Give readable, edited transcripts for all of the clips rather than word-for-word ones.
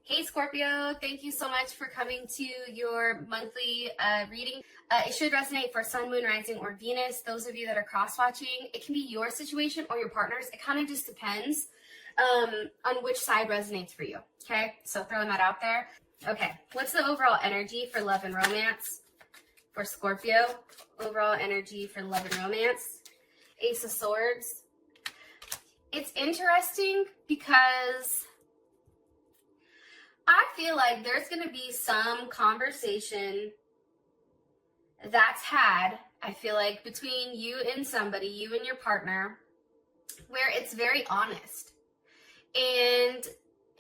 Hey Scorpio, thank you so much for coming to your monthly reading. It should resonate for Sun, Moon, Rising, or Venus. Those of you that are cross-watching, it can be your situation or your partner's. It kind of just depends on which side resonates for you, okay? So throwing that out there. Okay, what's the overall energy for love and romance for Scorpio? Overall energy for love and romance. Ace of Swords. It's interesting because I feel like there's going to be some conversation that's had, I feel like, between you and somebody, you and your partner, where it's very honest. And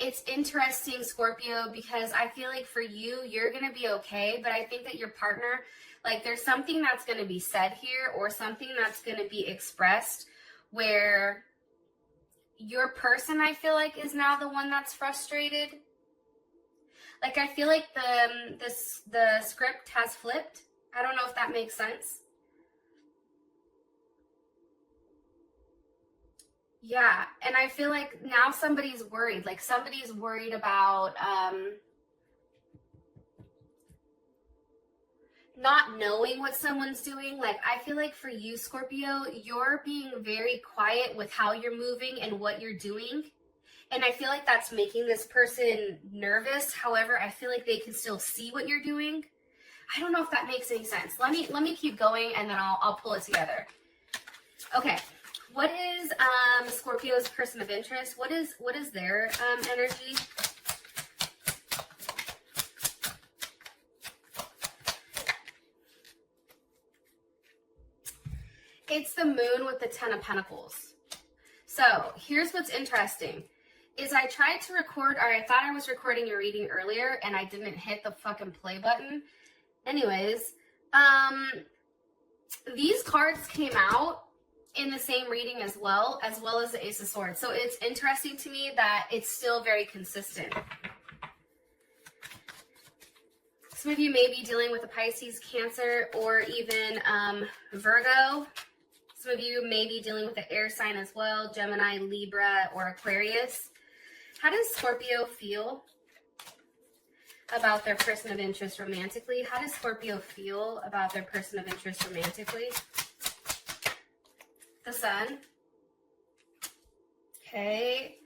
it's interesting, Scorpio, because I feel like for you, you're going to be okay, but I think that your partner, like there's something that's going to be said here or something that's going to be expressed where your person, I feel like, is now the one that's frustrated. Like, I feel like the script has flipped. I don't know if that makes sense. Yeah, and I feel like now somebody's worried. Like, somebody's worried about not knowing what someone's doing. Like, I feel like for you, Scorpio, you're being very quiet with how you're moving and what you're doing. And I feel like that's making this person nervous. However, I feel like they can still see what you're doing. I don't know if that makes any sense. Let me keep going and then I'll pull it together. Okay. What is Scorpio's person of interest? What is their energy? It's the moon with the 10 of Pentacles. So here's what's interesting. Is I tried to record, or I thought I was recording your reading earlier, and I didn't hit the fucking play button. Anyways, these cards came out in the same reading as well as the Ace of Swords. So it's interesting to me that it's still very consistent. Some of you may be dealing with a Pisces, Cancer, or even Virgo. Some of you may be dealing with an air sign as well, Gemini, Libra, or Aquarius. How does Scorpio feel about their person of interest romantically? How does Scorpio feel about their person of interest romantically? The Sun. Okay.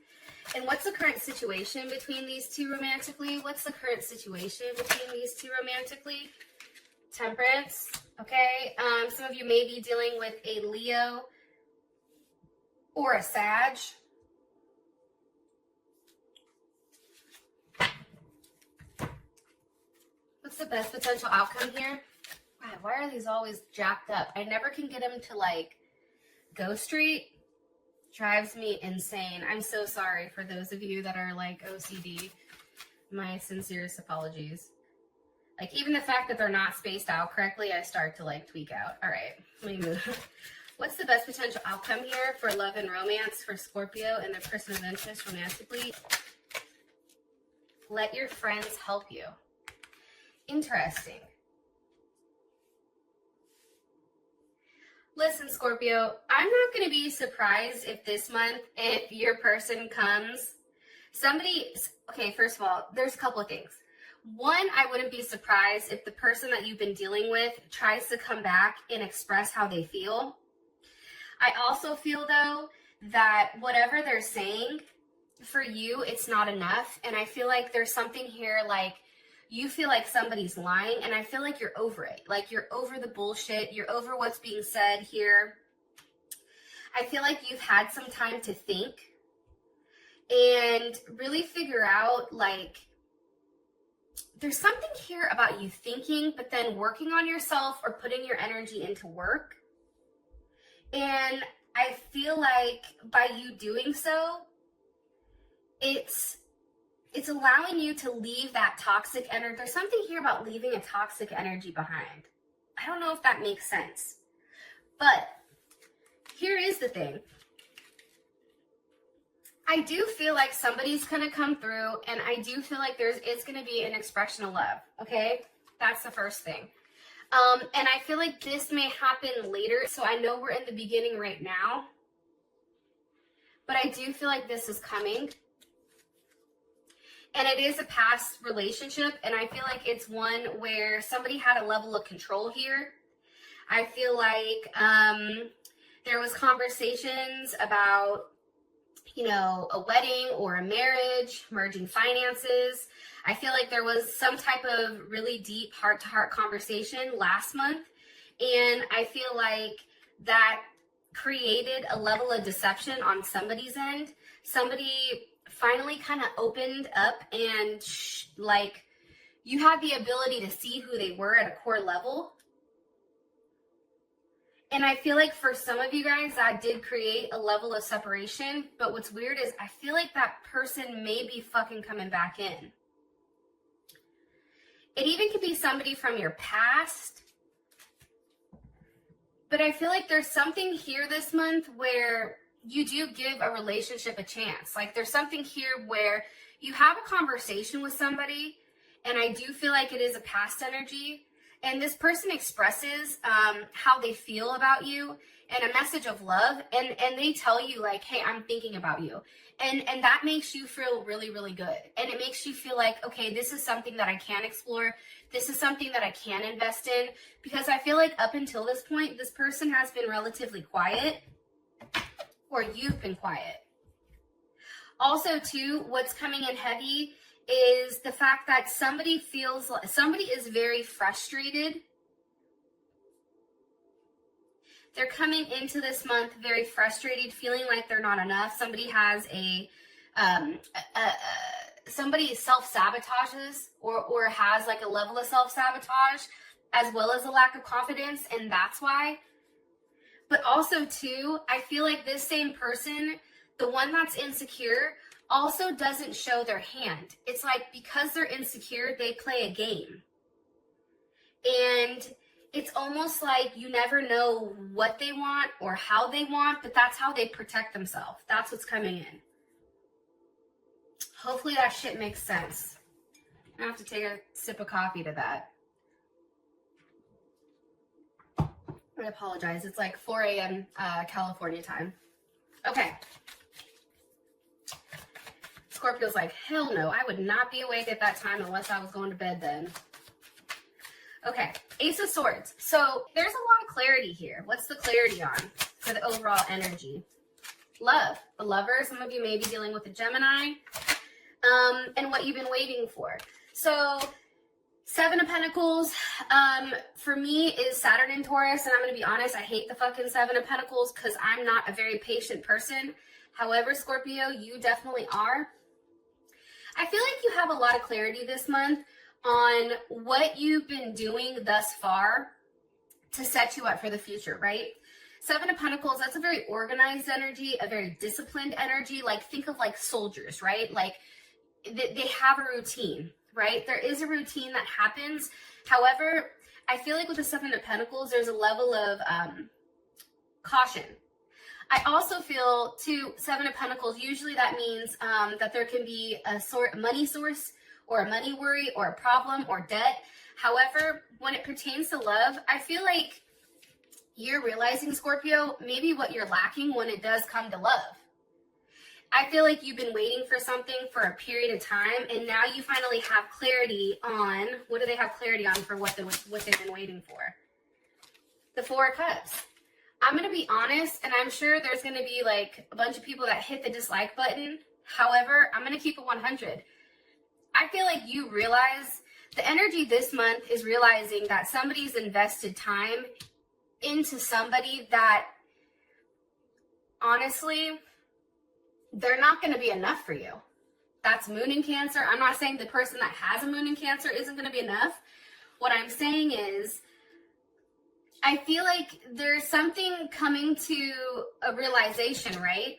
And what's the current situation between these two romantically? What's the current situation between these two romantically? Temperance. Okay. Some of you may be dealing with a Leo or a Sag. What's the best potential outcome here? God, why are these always jacked up? I never can get them to like go straight. Drives me insane. I'm so sorry for those of you that are like OCD. My sincerest apologies. Like even the fact that they're not spaced out correctly, I start to like tweak out. All right, let me move. What's the best potential outcome here for love and romance for Scorpio and their person of interest romantically? Let your friends help you. Interesting. Listen, Scorpio, I'm not going to be surprised if this month, if your person comes, okay, first of all, there's a couple of things. One, I wouldn't be surprised if the person that you've been dealing with tries to come back and express how they feel. I also feel, though, that whatever they're saying, for you, it's not enough. And I feel like there's something here like, you feel like somebody's lying, and I feel like you're over it. Like you're over the bullshit. You're over what's being said here. I feel like you've had some time to think and really figure out, like, there's something here about you thinking, but then working on yourself or putting your energy into work. And I feel like by you doing so, it's allowing you to leave that toxic energy. There's something here about leaving a toxic energy behind. I don't know if that makes sense. But here is the thing. I do feel like somebody's going to come through, and I do feel like it's going to be an expression of love, okay? That's the first thing. And I feel like this may happen later, so I know we're in the beginning right now. But I do feel like this is coming. And it is a past relationship, and I feel like it's one where somebody had a level of control here. I feel like there was conversations about, you know, a wedding or a marriage, merging finances. I feel like there was some type of really deep heart-to-heart conversation last month, and I feel like that created a level of deception on somebody's end. Somebody finally kind of opened up and like you had the ability to see who they were at a core level. And I feel like for some of you guys that did create a level of separation, but what's weird is I feel like that person may be fucking coming back in. It even could be somebody from your past, but I feel like there's something here this month where you do give a relationship a chance. Like there's something here where you have a conversation with somebody, and I do feel like it is a past energy, and this person expresses how they feel about you and a message of love, and they tell you like, hey, I'm thinking about you. And that makes you feel really, really good. And it makes you feel like, okay, this is something that I can explore. This is something that I can invest in, because I feel like up until this point, this person has been relatively quiet, or you've been quiet. Also, too, what's coming in heavy is the fact that somebody feels like somebody is very frustrated. They're coming into this month very frustrated, feeling like they're not enough. Somebody has somebody self-sabotages or has like a level of self-sabotage as well as a lack of confidence, and that's why. But also, too, I feel like this same person, the one that's insecure, also doesn't show their hand. It's like because they're insecure, they play a game. And it's almost like you never know what they want or how they want, but that's how they protect themselves. That's what's coming in. Hopefully that shit makes sense. I have to take a sip of coffee to that. I apologize. It's like 4 a.m. California time. Okay. Scorpio's like, hell no, I would not be awake at that time unless I was going to bed then. Okay, Ace of Swords. So there's a lot of clarity here. What's the clarity on for the overall energy? Love. The lover. Some of you may be dealing with a Gemini. And what you've been waiting for. So Seven of Pentacles, for me is Saturn in Taurus, and I'm going to be honest, I hate the fucking Seven of Pentacles because I'm not a very patient person. However, Scorpio, you definitely are. I feel like you have a lot of clarity this month on what you've been doing thus far to set you up for the future, right? Seven of Pentacles, that's a very organized energy, a very disciplined energy. Like, think of like soldiers, right? Like, they have a routine. Right? There is a routine that happens. However, I feel like with the Seven of Pentacles, there's a level of caution. I also feel, too, Seven of Pentacles, usually that means that there can be a money source or a money worry or a problem or debt. However, when it pertains to love, I feel like you're realizing, Scorpio, maybe what you're lacking when it does come to love. I feel like you've been waiting for something for a period of time, and now you finally have clarity on, what do they have clarity on for what they've been waiting for? The Four of Cups. I'm going to be honest, and I'm sure there's going to be like a bunch of people that hit the dislike button. However, I'm going to keep it 100. I feel like you realize the energy this month is realizing that somebody's invested time into somebody that, honestly, they're not going to be enough for you. That's Moon in Cancer. I'm not saying the person that has a Moon in Cancer isn't going to be enough. What I'm saying is, I feel like there's something coming to a realization, right?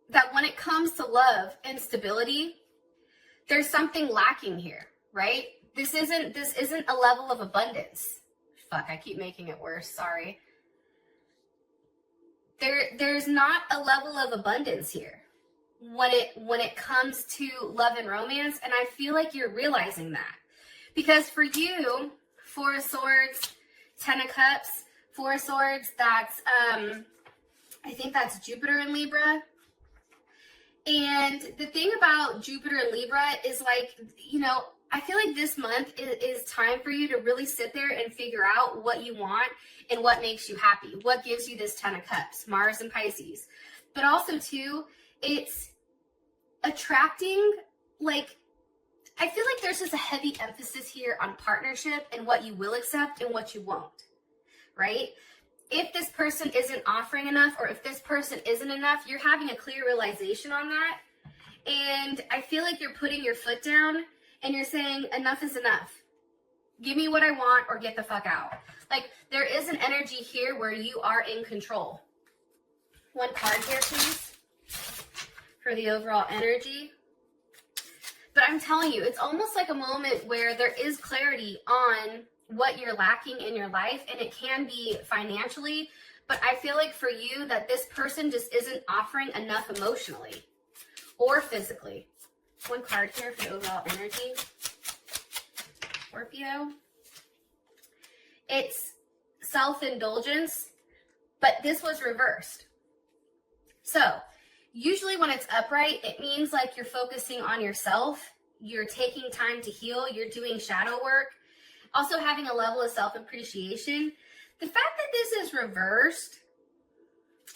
That when it comes to love and stability, there's something lacking here, right? This isn't a level of abundance. Fuck, I keep making it worse. Sorry. There's not a level of abundance here when it comes to love and romance, and I feel like you're realizing that. Because for you, Four of Swords, Ten of Cups, Four of Swords, that's I think that's Jupiter in Libra. And the thing about Jupiter and Libra is like, you know, I feel like this month is time for you to really sit there and figure out what you want and what makes you happy. What gives you this 10 of Cups, Mars and Pisces. But also, too, it's attracting, like, I feel like there's just a heavy emphasis here on partnership and what you will accept and what you won't, right? If this person isn't offering enough or if this person isn't enough, you're having a clear realization on that. And I feel like you're putting your foot down and you're saying, enough is enough. Give me what I want or get the fuck out. Like, there is an energy here where you are in control. One card here, please, for the overall energy. But I'm telling you, it's almost like a moment where there is clarity on what you're lacking in your life, and it can be financially, but I feel like for you that this person just isn't offering enough emotionally or physically. One card here for the overall energy. Scorpio. It's self-indulgence, but this was reversed. So usually when it's upright, it means like you're focusing on yourself, you're taking time to heal, you're doing shadow work, also having a level of self-appreciation. The fact that this is reversed,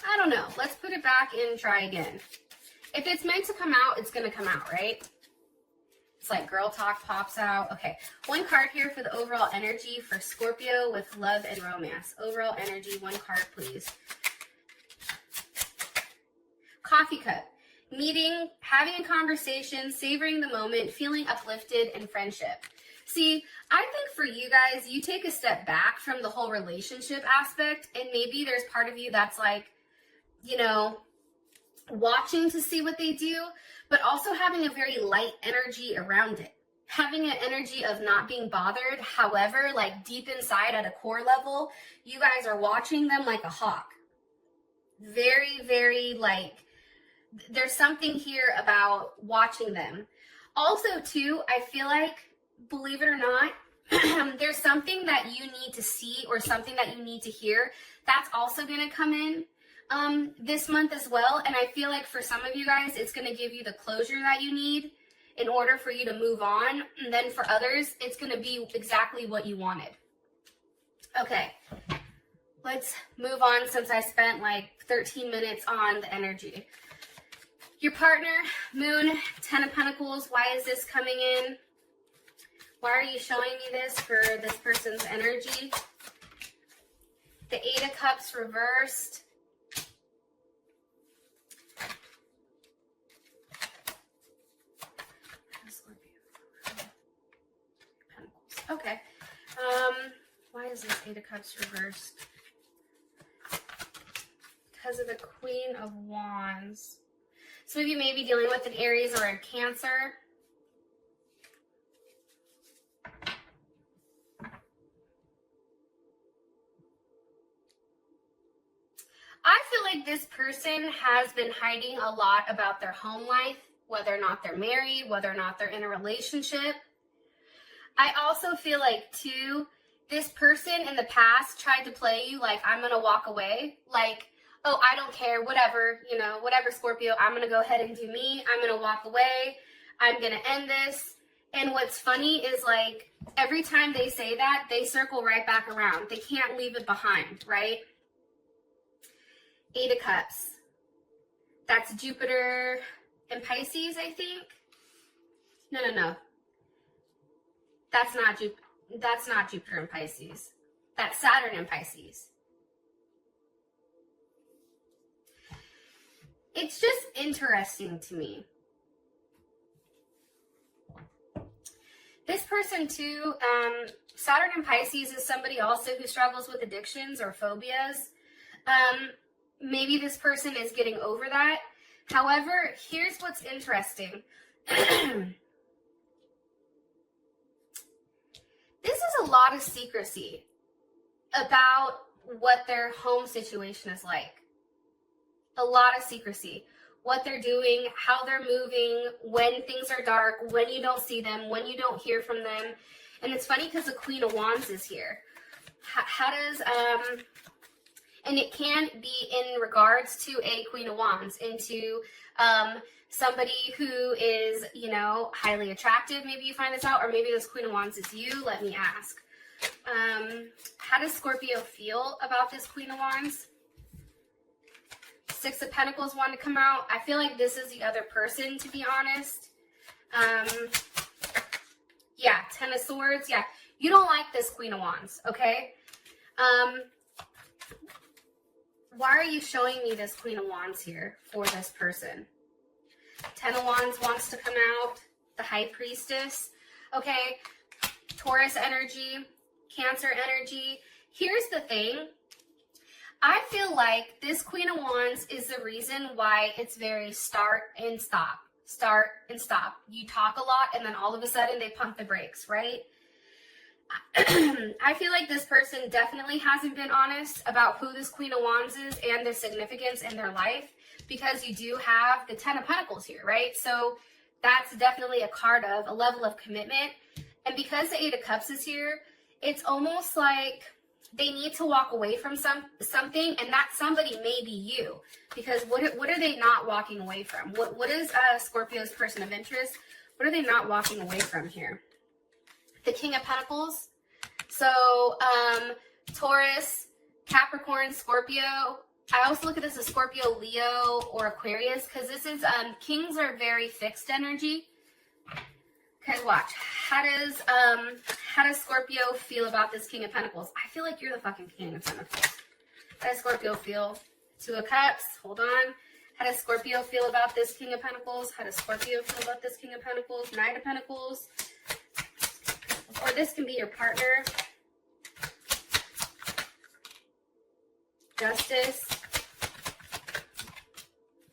I don't know. Let's put it back and try again. If it's meant to come out, it's going to come out, right? It's like girl talk pops out. Okay, one card here for the overall energy for Scorpio with love and romance. Overall energy, one card, please. Coffee cup. Meeting, having a conversation, savoring the moment, feeling uplifted, and friendship. See, I think for you guys, you take a step back from the whole relationship aspect, and maybe there's part of you that's like, you know, watching to see what they do, but also having a very light energy around it. Having an energy of not being bothered. However, like deep inside at a core level, you guys are watching them like a hawk. Very, very like, there's something here about watching them. Also, too, I feel like, believe it or not, there's something that you need to see or something that you need to hear that's also going to come in this month as well. And I feel like for some of you guys, it's going to give you the closure that you need in order for you to move on. And then for others, it's going to be exactly what you wanted. Okay, let's move on since I spent like 13 minutes on the energy. Your partner, Moon, 10 of Pentacles. Why is this coming in? Why are you showing me this for this person's energy? The 8 of Cups reversed. Okay. Why is this 8 of Cups reversed? Because of the Queen of Wands. Some of you may be dealing with an Aries or a Cancer. I feel like this person has been hiding a lot about their home life, whether or not they're married, whether or not they're in a relationship. I also feel like, too, this person in the past tried to play you like, I'm going to walk away. Like, oh, I don't care, whatever, you know, whatever, Scorpio, I'm going to go ahead and do me. I'm going to walk away. I'm going to end this. And what's funny is, like, every time they say that, they circle right back around. They can't leave it behind, right? 8 of Cups. That's Jupiter and Pisces, I think. No. That's not Jupiter and Pisces. That's Saturn and Pisces. It's just interesting to me. This person too, Saturn and Pisces is somebody also who struggles with addictions or phobias. Maybe this person is getting over that. However, here's what's interesting. This is a lot of secrecy about what their home situation is like. A lot of secrecy. What they're doing, how they're moving, when things are dark, when you don't see them, when you don't hear from them. And it's funny because the Queen of Wands is here. How does, and it can be in regards to a Queen of Wands, into somebody who is, you know, highly attractive. Maybe you find this out, or maybe this Queen of Wands is you. Let me ask. How does Scorpio feel about this Queen of Wands? Six of Pentacles want to come out. I feel like this is the other person, to be honest. Yeah, Ten of Swords. Yeah, you don't like this Queen of Wands, okay? Why are you showing me this Queen of Wands here for this person? Ten of Wands wants to come out. The High Priestess. Okay, Taurus energy, Cancer energy. Here's the thing. I feel like this Queen of Wands is the reason why it's very start and stop. Start and stop. You talk a lot and then all of a sudden they pump the brakes, right? I feel like this person definitely hasn't been honest about who this Queen of Wands is and their significance in their life, because you do have the Ten of Pentacles here, right? So that's definitely a card of a level of commitment. And because the Eight of Cups is here, it's almost like they need to walk away from something, and that somebody may be you. Because what are they not walking away from? What is Scorpio's person of interest? What are they not walking away from here? The King of Pentacles. So Taurus, Capricorn, Scorpio. I also look at this as Scorpio, Leo, or Aquarius, because this is kings are very fixed energy. Okay, watch. How does Scorpio feel about this King of Pentacles? I feel like you're the fucking King of Pentacles. How does Scorpio feel? Two of Cups. Hold on. How does Scorpio feel about this King of Pentacles? How does Scorpio feel about this King of Pentacles? Knight of Pentacles. Or this can be your partner. Justice.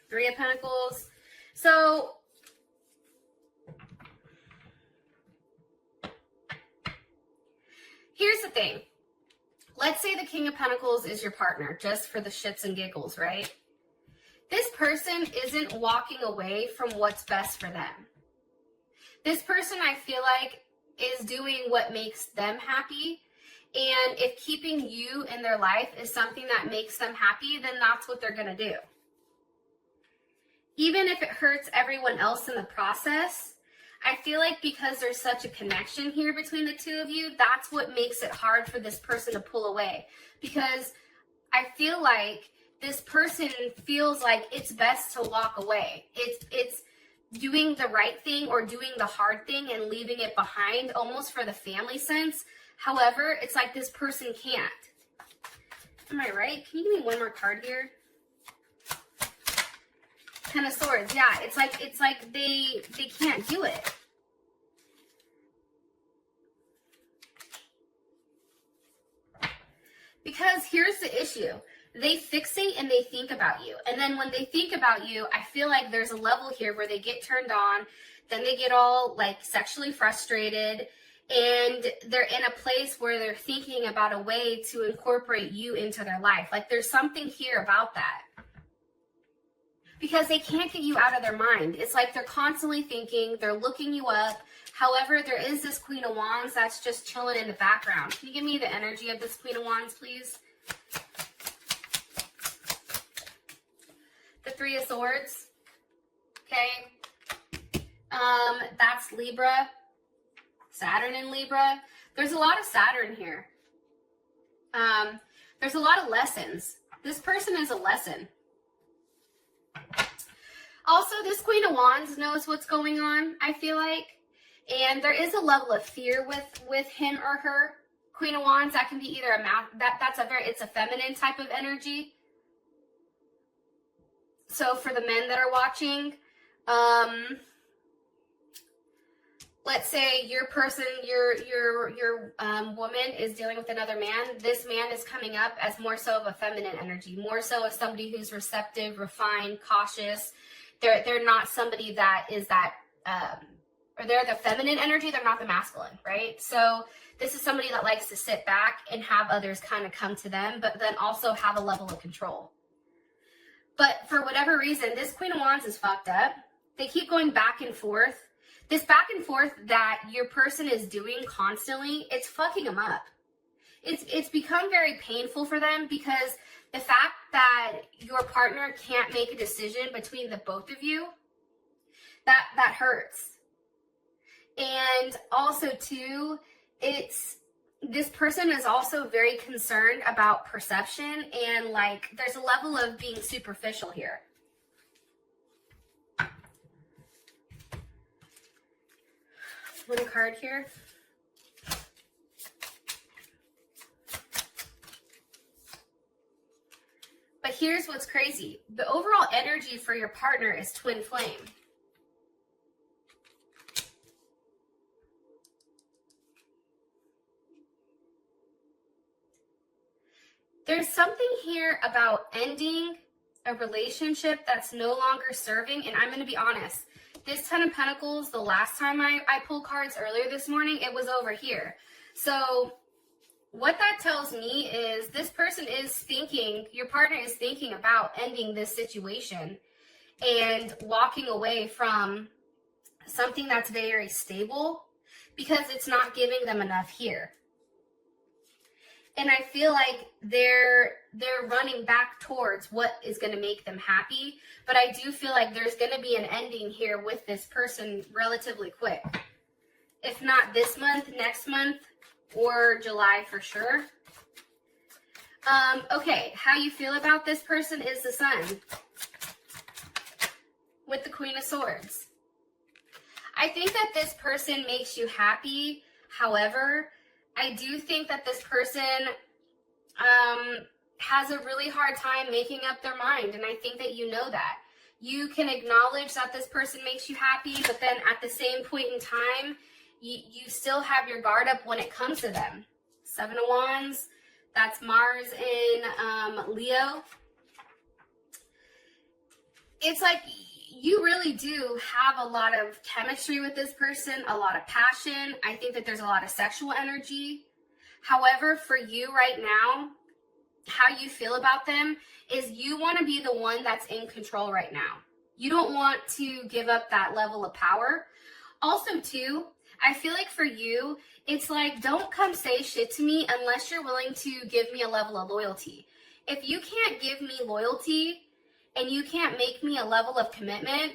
Three of Pentacles. So here's the thing. Let's say the King of Pentacles is your partner, just for the shits and giggles, right? This person isn't walking away from what's best for them. This person, I feel like, is doing what makes them happy. And if keeping you in their life is something that makes them happy, then that's what they're going to do. Even if it hurts everyone else in the process, I feel like because there's such a connection here between the two of you, that's what makes it hard for this person to pull away. Because I feel like this person feels like it's best to walk away. It's doing the right thing or doing the hard thing and leaving it behind, almost for the family sense. However, it's like this person can't. Am I right? Can you give me one more card here? Ten of Swords. Yeah, it's like they can't do it. Because here's the issue. They fixate and they think about you. And then when they think about you, I feel like there's a level here where they get turned on, then they get all like sexually frustrated, and they're in a place where they're thinking about a way to incorporate you into their life. Like there's something here about that. Because they can't get you out of their mind. It's like they're constantly thinking, they're looking you up. However, there is this Queen of Wands that's just chilling in the background. Can you give me the energy of this Queen of Wands, please? The Three of Swords. Okay. That's Libra. Saturn in Libra. There's a lot of Saturn here. There's a lot of lessons. This person is a lesson. Also, this Queen of Wands knows what's going on, I feel like. And there is a level of fear with him or her. Queen of Wands, that can be either it's a feminine type of energy. So for the men that are watching, let's say your person, your woman is dealing with another man. This man is coming up as more so of a feminine energy, more so as somebody who's receptive, refined, cautious. They're not somebody that is that, or they're the feminine energy. They're not the masculine, right? So this is somebody that likes to sit back and have others kind of come to them, but then also have a level of control. But for whatever reason, this Queen of Wands is fucked up. They keep going back and forth. This back and forth that your person is doing constantly, it's fucking them up. It's become very painful for them, because the fact that your partner can't make a decision between the both of you, That hurts. And also too, this person is also very concerned about perception, and like there's a level of being superficial here. One card here. But here's what's crazy. The overall energy for your partner is twin flame. There's something here about ending a relationship that's no longer serving, and I'm going to be honest. This Ten of Pentacles, the last time I pulled cards earlier this morning, it was over here. So what that tells me is this person is thinking, your partner is thinking about ending this situation and walking away from something that's very stable because it's not giving them enough here. And I feel like they're running back towards what is going to make them happy. But I do feel like there's going to be an ending here with this person relatively quick. If not this month, next month, or July for sure. Okay, how you feel about this person is the Sun with the Queen of Swords. I think that this person makes you happy. However, I do think that this person has a really hard time making up their mind, and I think that you know that. You can acknowledge that this person makes you happy, but then at the same point in time, you still have your guard up when it comes to them. Seven of Wands, that's Mars in Leo. It's like you really do have a lot of chemistry with this person, a lot of passion. I think that there's a lot of sexual energy. However, for you right now, how you feel about them is you want to be the one that's in control right now. You don't want to give up that level of power. Also, too, I feel like for you, it's like, don't come say shit to me unless you're willing to give me a level of loyalty. If you can't give me loyalty and you can't make me a level of commitment,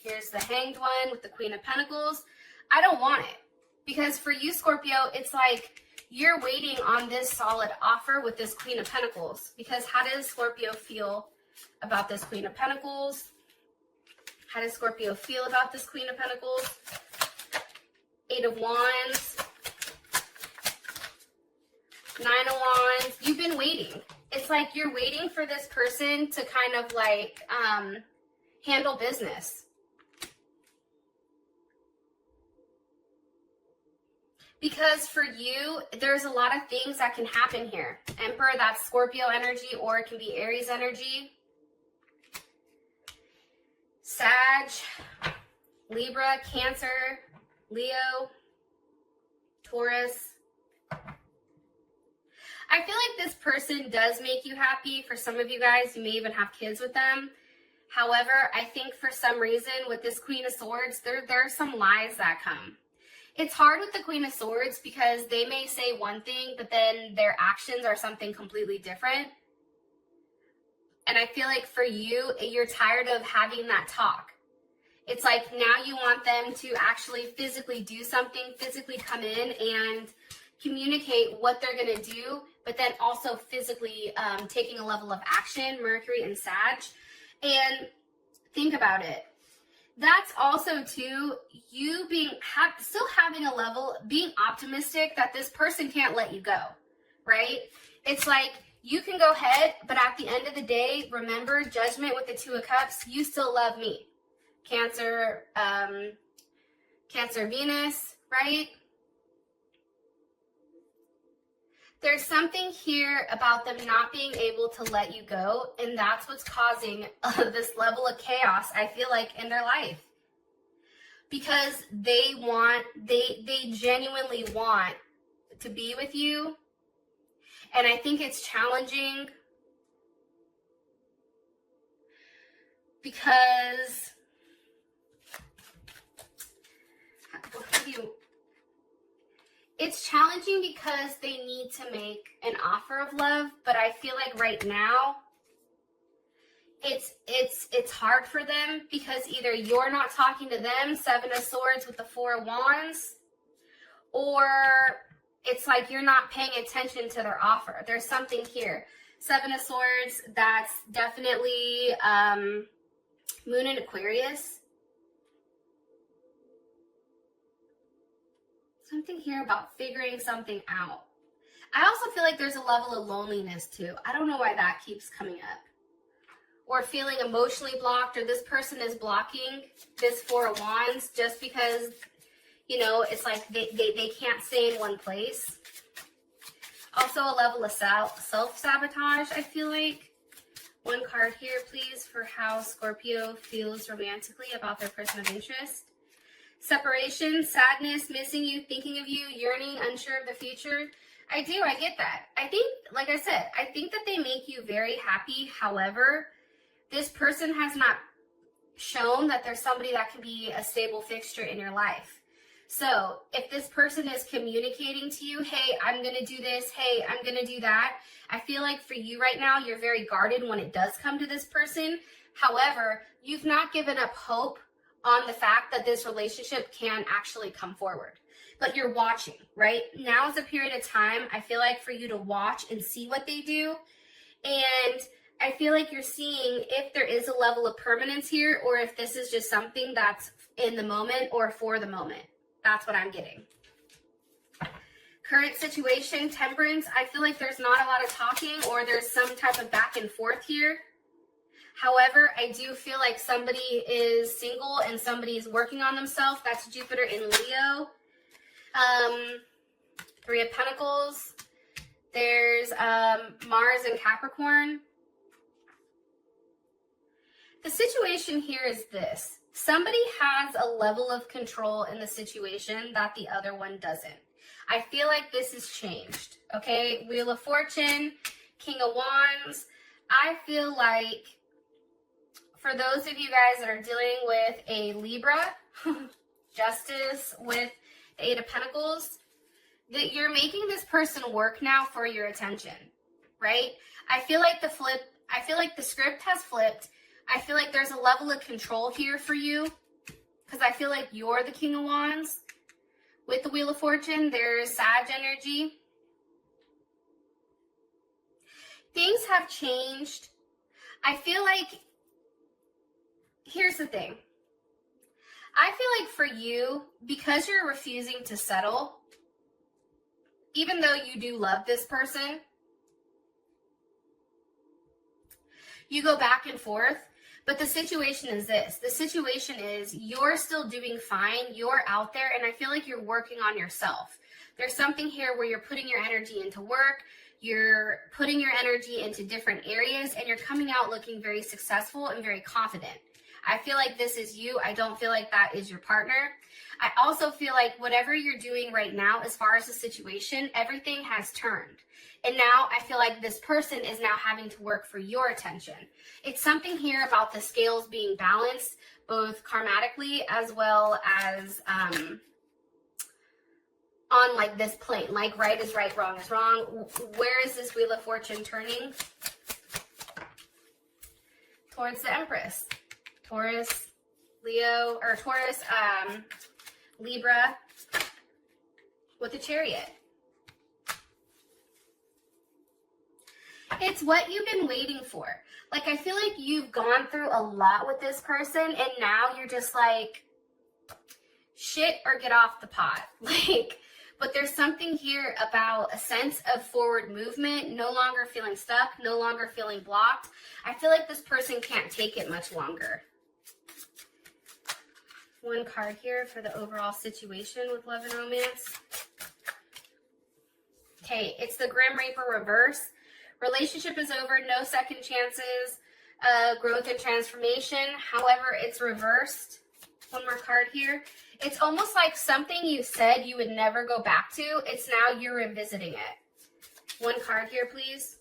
here's the Hanged One with the Queen of Pentacles, I don't want it. Because for you, Scorpio, it's like you're waiting on this solid offer with this Queen of Pentacles. Because how does Scorpio feel about this Queen of Pentacles? How does Scorpio feel about this Queen of Pentacles? Eight of Wands. Nine of Wands. You've been waiting. It's like you're waiting for this person to kind of like handle business. Because for you, there's a lot of things that can happen here. Emperor, that's Scorpio energy, or it can be Aries energy. Sag, Libra, Cancer, Leo, Taurus. I feel like this person does make you happy. For some of you guys, you may even have kids with them. However, I think for some reason with this Queen of Swords, there are some lies that come. It's hard with the Queen of Swords because they may say one thing, but then their actions are something completely different. And I feel like for you, you're tired of having that talk. It's like now you want them to actually physically do something, physically come in and communicate what they're going to do, but then also physically taking a level of action, Mercury and Sag. And think about it. That's also too, you still having a level, being optimistic that this person can't let you go, right? It's like you can go ahead, but at the end of the day, remember Judgment with the Two of Cups, you still love me. Cancer, Cancer, Venus, right? There's something here about them not being able to let you go, and that's what's causing this level of chaos, I feel like, in their life. Because they genuinely want to be with you, and I think it's challenging because it's challenging because they need to make an offer of love, but I feel like right now, it's hard for them because either you're not talking to them, Seven of Swords with the Four of Wands, or it's like you're not paying attention to their offer. There's something here. Seven of Swords, that's definitely Moon in Aquarius. Something here about figuring something out. I also feel like there's a level of loneliness too. I don't know why that keeps coming up. Or feeling emotionally blocked, or this person is blocking this Four of Wands just because, you know, it's like they can't stay in one place. Also a level of self-sabotage, I feel like. One card here, please, for how Scorpio feels romantically about their person of interest. Separation, sadness, missing you, thinking of you, yearning, unsure of the future. I get that. I think, like I said, I think that they make you very happy. However, this person has not shown that there's somebody that can be a stable fixture in your life. So if this person is communicating to you, hey, I'm going to do this, hey, I'm going to do that, I feel like for you right now, you're very guarded when it does come to this person. However, you've not given up hope on the fact that this relationship can actually come forward. But you're watching, right? Now is a period of time, I feel like, for you to watch and see what they do. And I feel like you're seeing if there is a level of permanence here, or if this is just something that's in the moment or for the moment. That's what I'm getting. Current situation, Temperance. I feel like there's not a lot of talking, or there's some type of back and forth here. However, I do feel like somebody is single and somebody is working on themselves. That's Jupiter in Leo. Three of Pentacles. There's Mars in Capricorn. The situation here is this. Somebody has a level of control in the situation that the other one doesn't. I feel like this has changed, okay? Wheel of Fortune, King of Wands. I feel like for those of you guys that are dealing with a Libra, Justice with the Eight of Pentacles, that you're making this person work now for your attention, right? I feel like the script has flipped. I feel like there's a level of control here for you because I feel like you're the King of Wands. With the Wheel of Fortune, there's Sag energy. Things have changed. I feel like, here's the thing. I feel like for you, because you're refusing to settle, even though you do love this person, you go back and forth. But the situation is this. The situation is you're still doing fine. You're out there, and I feel like you're working on yourself. There's something here where you're putting your energy into work. You're putting your energy into different areas, and you're coming out looking very successful and very confident. I feel like this is you. I don't feel like that is your partner. I also feel like whatever you're doing right now, as far as the situation, everything has turned. And now I feel like this person is now having to work for your attention. It's something here about the scales being balanced, both karmatically as well as on like this plane. Like right is right, wrong is wrong. Where is this Wheel of Fortune turning? Towards the Empress. Taurus, Leo, or Taurus, Libra with the Chariot. It's what you've been waiting for. Like, I feel like you've gone through a lot with this person, and now you're just like, shit or get off the pot. Like, but there's something here about a sense of forward movement, no longer feeling stuck, no longer feeling blocked. I feel like this person can't take it much longer. One card here for the overall situation with love and romance. Okay, it's the Grim Reaper reverse. Relationship is over, no second chances, growth and transformation. However, it's reversed. One more card here. It's almost like something you said you would never go back to. It's now you're revisiting it. One card here, please.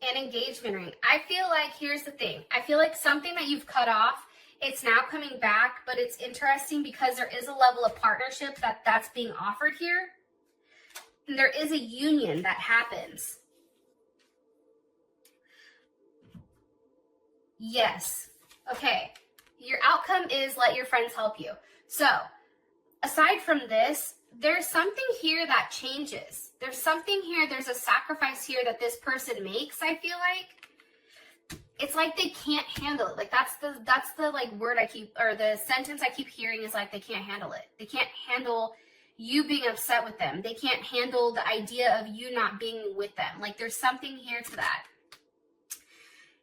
An engagement ring. I feel like, here's the thing. I feel like something that you've cut off, it's now coming back, but it's interesting because there is a level of partnership that's being offered here. And there is a union that happens. Yes. Okay. Your outcome is let your friends help you. So, aside from this, there's something here that changes. There's something here, there's a sacrifice here that this person makes, I feel like. It's like they can't handle it. Like that's the like word I keep, or the sentence I keep hearing is like they can't handle it. They can't handle you being upset with them. They can't handle the idea of you not being with them. Like there's something here to that.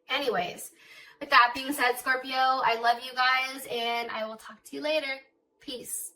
Anyways, with that being said, Scorpio, I love you guys and I will talk to you later. Peace.